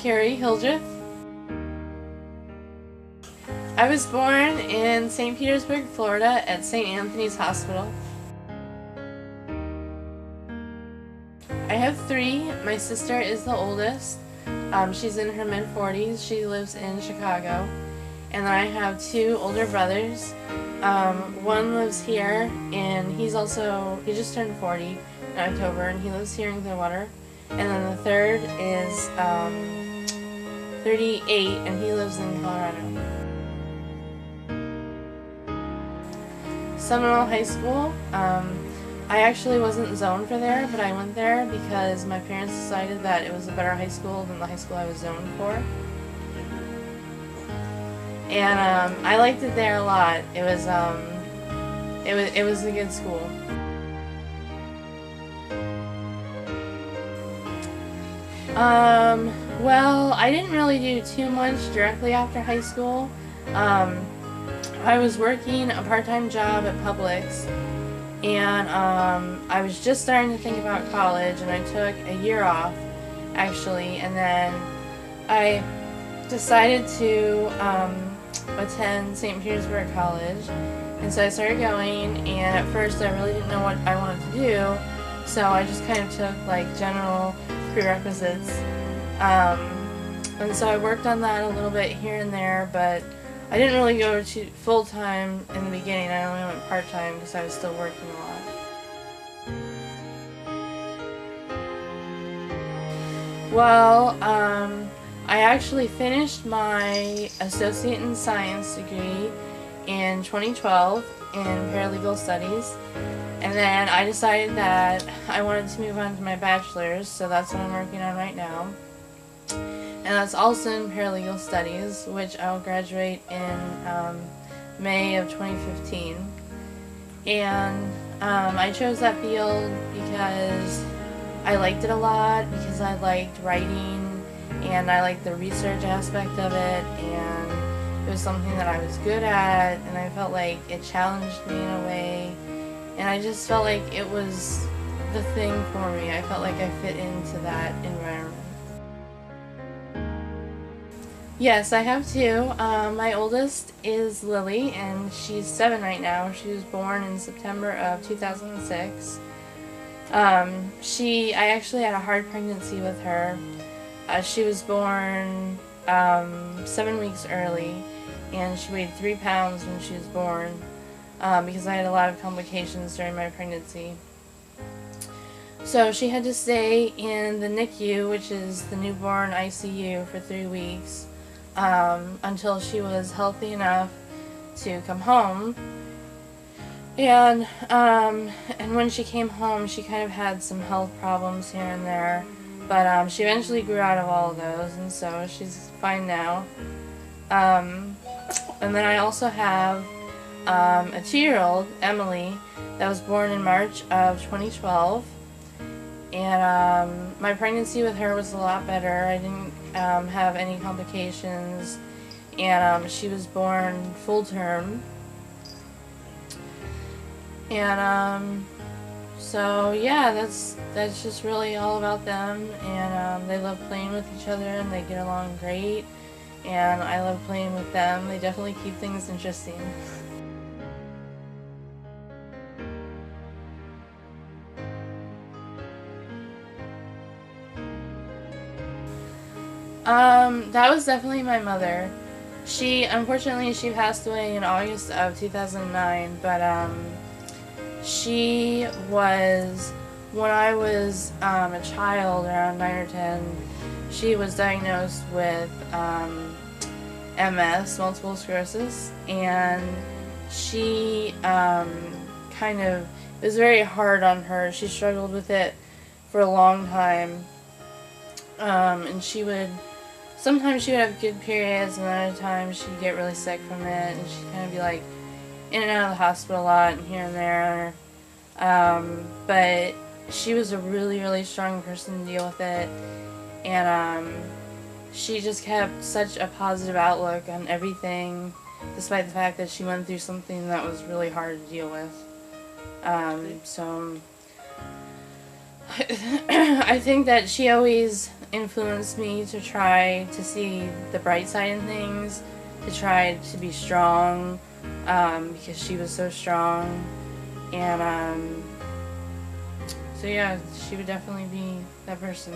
Carrie Hildreth. I was born in St. Petersburg, Florida at St. Anthony's Hospital. I have three. My sister is the oldest. She's in her mid-40s. She lives in Chicago. And then I have two older brothers. One lives here, and he just turned 40 in October, and he lives here in Clearwater. And then the third is 38, and he lives in Colorado. Seminole High School. I actually wasn't zoned for there, but I went there because my parents decided that it was a better high school than the high school I was zoned for. And I liked it there a lot. It was a good school. Well, I didn't really do too much directly after high school. I was working a part-time job at Publix, and I was just starting to think about college, and I took a year off, actually, and then I decided to attend St. Petersburg College, and so I started going, and at first I really didn't know what I wanted to do, so I just kind of took like general prerequisites, and so I worked on that a little bit here and there, but I didn't really go to full-time in the beginning. I only went part-time because I was still working a lot. Well, I actually finished my Associate in Science degree in 2012 in Paralegal Studies, and then I decided that I wanted to move on to my bachelor's, so that's what I'm working on right now. And that's also in Paralegal Studies, which I'll graduate in May of 2015. And I chose that field because I liked it a lot, because I liked writing, and I liked the research aspect of it, and it was something that I was good at, and I felt like it challenged me in a way, and I just felt like it was the thing for me. I felt like I fit into that environment. Yes, I have two. My oldest is Lily, and she's 7 right now. She was born in September of 2006. I actually had a hard pregnancy with her. She was born 7 weeks early, and she weighed 3 pounds when she was born because I had a lot of complications during my pregnancy. So she had to stay in the NICU, which is the newborn ICU, for 3 weeks. Until she was healthy enough to come home, and when she came home, she kind of had some health problems here and there, but she eventually grew out of all of those, and so she's fine now. And then I also have a 2-year-old, Emily, that was born in March of 2012. And my pregnancy with her was a lot better. I didn't have any complications, and she was born full term. And so yeah, that's just really all about them. And they love playing with each other, and they get along great. And I love playing with them. They definitely keep things interesting. That was definitely my mother. Unfortunately, she passed away in August of 2009, but, she was, when I was, a child, around 9 or 10, she was diagnosed with, MS, multiple sclerosis, and she, it was very hard on her. She struggled with it for a long time, and sometimes she would have good periods, and then other times she'd get really sick from it, and she'd kind of be like in and out of the hospital a lot, and here and there. But she was a really, really strong person to deal with it, and she just kept such a positive outlook on everything, despite the fact that she went through something that was really hard to deal with. So I think that she always influenced me to try to see the bright side in things, to try to be strong, because she was so strong. And so yeah, she would definitely be that person.